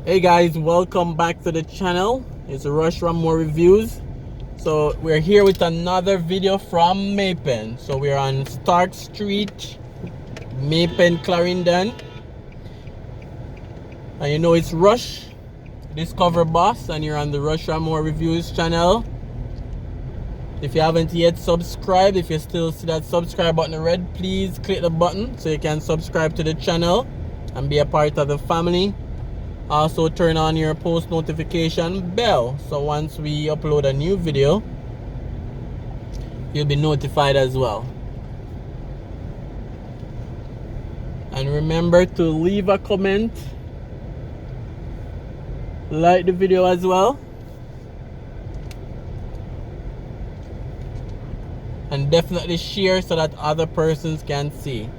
Hey guys, welcome back to the channel. It's Raymore Reviews. So we're here with another video from Mapen. So we're on Stark Street, Mapen, Clarendon. And you know it's Rush, Discover Boss, and you're on the Raymore Reviews channel. If you haven't yet subscribed, if you still see that subscribe button in red, please click the button so you can subscribe to the channel and be a part of the family. Also turn on your post notification bell, so once we upload a new video you'll be notified as well. And remember to leave a comment, like the video as well, and definitely share so that other persons can see.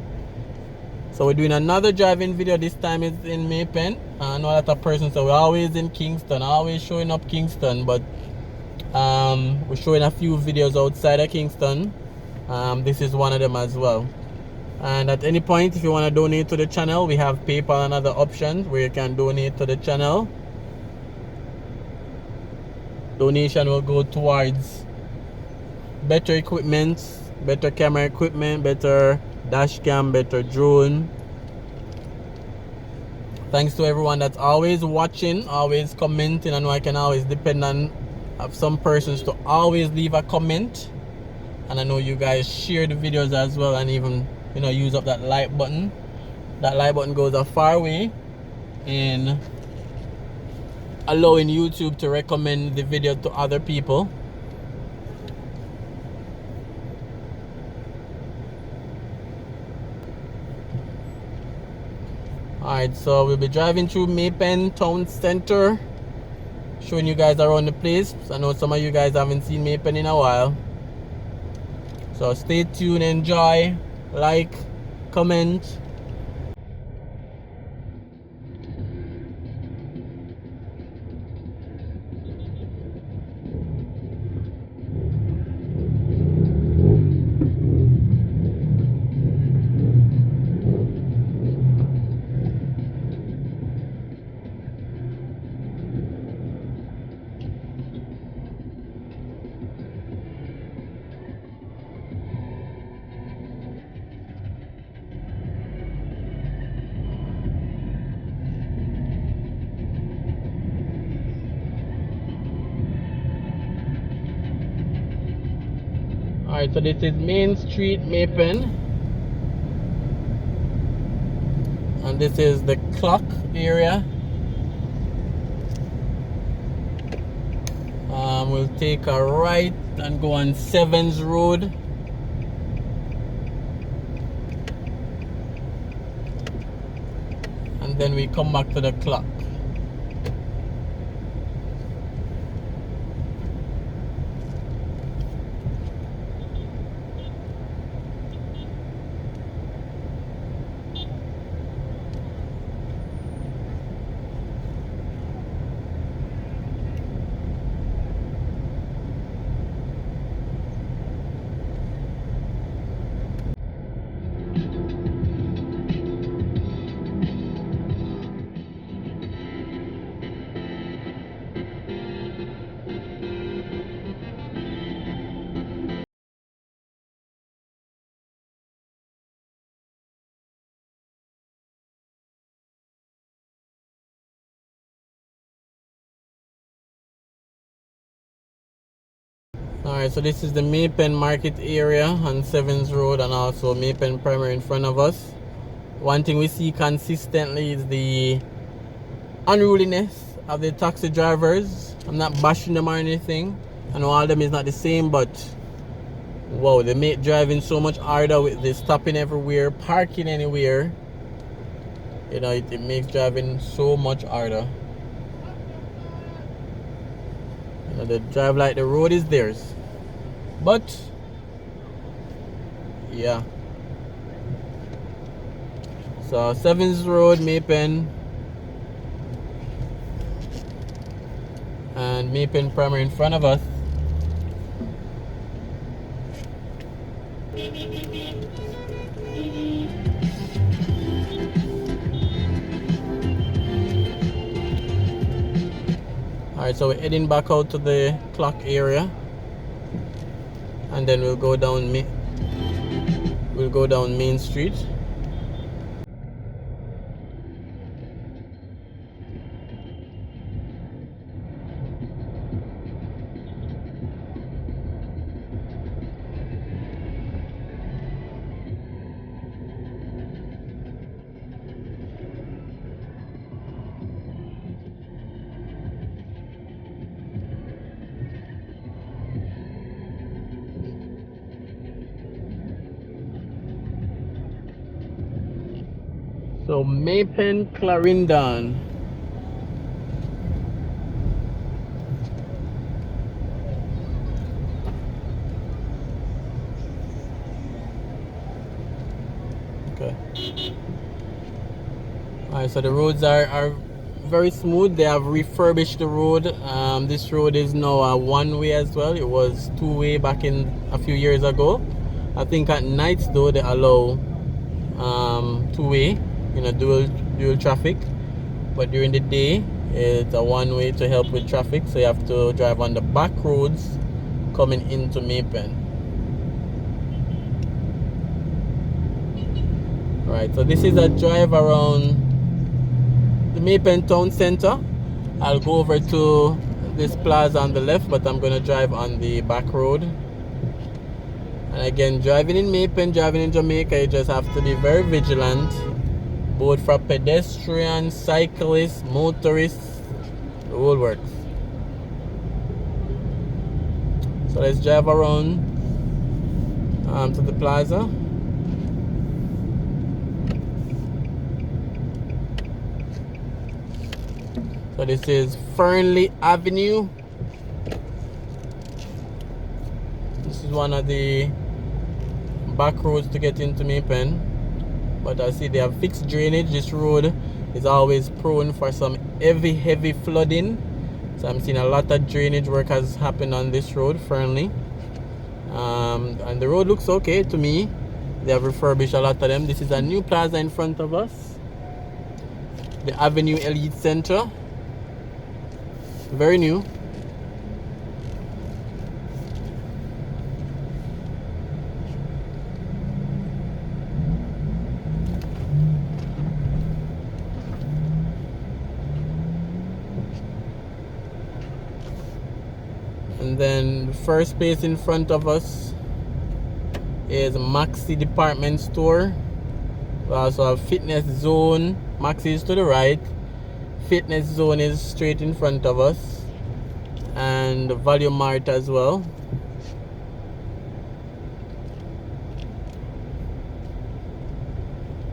So we're doing another driving video. This time it's in Mapen. I know that a person said we're always in Kingston, always showing up Kingston, but we're showing a few videos outside of Kingston. This is one of them as well. And at any point, if you want to donate to the channel, we have PayPal and other options where you can donate to the channel. Donation will go towards better equipment, better camera equipment, better dash cam, better drone. Thanks to everyone that's always watching, always commenting. I know I can always depend on some persons to always leave a comment, and I know you guys share the videos as well, and even use up that like button. That like button goes a far way in allowing YouTube to recommend the video to other people. Alright, so we'll be driving through Mapen Town Center, showing you guys around the place. I know some of you guys haven't seen Mapen in a while. So stay tuned, enjoy, like, comment. Alright, so this is Main Street, Mapen, and this is the clock area. We'll take a right and go on 7th Road, and then we come back to the clock. Alright, so this is the Mapen Market area on 7th Road, and also Mapen Primary in front of us. One thing we see consistently is the unruliness of the taxi drivers. I'm not bashing them or anything. I know all of them is not the same, but wow, they make driving so much harder with this stopping everywhere, parking anywhere. You know, it makes driving so much harder. You know, they drive like the road is theirs. But yeah. So 7th Road, Maypen, and Maypen Primary in front of us. Alright, so we're heading back out to the clock area, and then we'll go down Main Street. So Maypen, Clarendon. Okay. Alright, so the roads are very smooth. They have refurbished the road. This road is now a one-way as well. It was two-way back in a few years ago. I think at nights though they allow two-way, you know, dual traffic. But during the day it's a one-way to help with traffic. So you have to drive on the back roads coming into Maypen. Right, so this is a drive around the Maypen town center. I'll go over to this plaza on the left, but I'm gonna drive on the back road. And again, driving in Maypen, driving in Jamaica, you just have to be very vigilant, both for pedestrians, cyclists, motorists, the whole works. So let's drive around to the plaza. So this is Fernley Avenue. This is one of the back roads to get into Maypen. But I see they have fixed drainage. This road is always prone for some heavy flooding. So I'm seeing a lot of drainage work has happened on this road, Fernley. And the road looks okay to me. They have refurbished a lot of them. This is a new plaza in front of us. The Avenue Elite Center. Very new. And then the first place in front of us is Maxi Department Store. We also have Fitness Zone. Maxi is to the right. Fitness Zone is straight in front of us, and the Value Mart as well.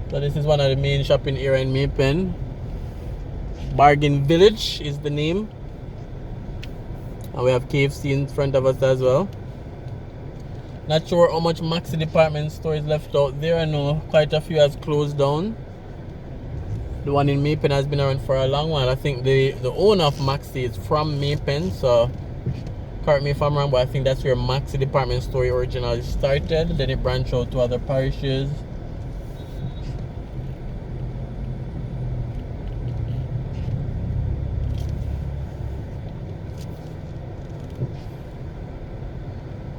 So this is one of the main shopping area in Maypen. Bargain Village is the name, and we have KFC in front of us as well. Not sure how much Maxi department store is left out there. I know quite a few has closed down. The one in Maypen has been around for a long while. I think the owner of Maxi is from Maypen, so correct me if I'm wrong, but I think that's where Maxi department store originally started. Then it branched out to other parishes.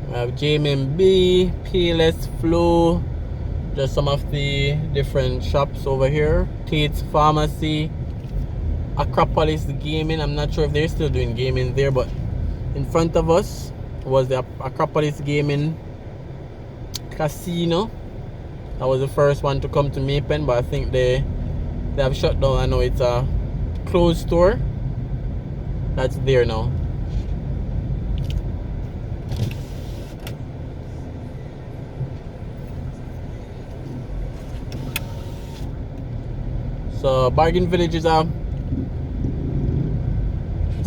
We have JMB, Payless, Flow, just some of the different shops over here. Tate's Pharmacy, Acropolis Gaming. I'm not sure if they're still doing gaming there, but in front of us was the Acropolis Gaming Casino. That was the first one to come to Maypen, but I think they have shut down. I know it's a closed store that's there now. So Bargain Village is a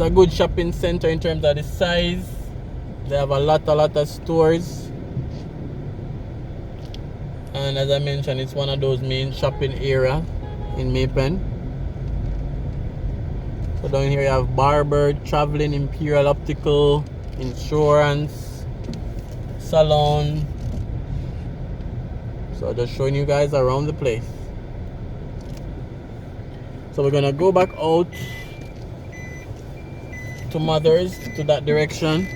good shopping center in terms of the size. They have a lot of stores, and as I mentioned, it's one of those main shopping area in Maypen. So down here you have barber, traveling, imperial optical, insurance, salon. So just showing you guys around the place. So we're gonna go back out to Mother's, to that direction.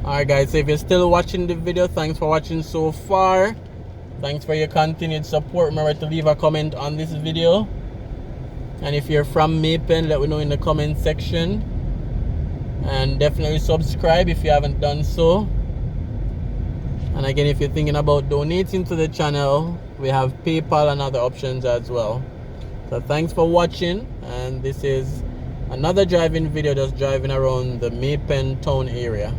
Alright guys, so if you're still watching the video, thanks for watching so far. Thanks for your continued support. Remember to leave a comment on this video. And if you're from Maypen, let me know in the comment section. And definitely subscribe if you haven't done so. And again, if you're thinking about donating to the channel, we have PayPal and other options as well. So thanks for watching, and this is another driving video, just driving around the Maypen town area.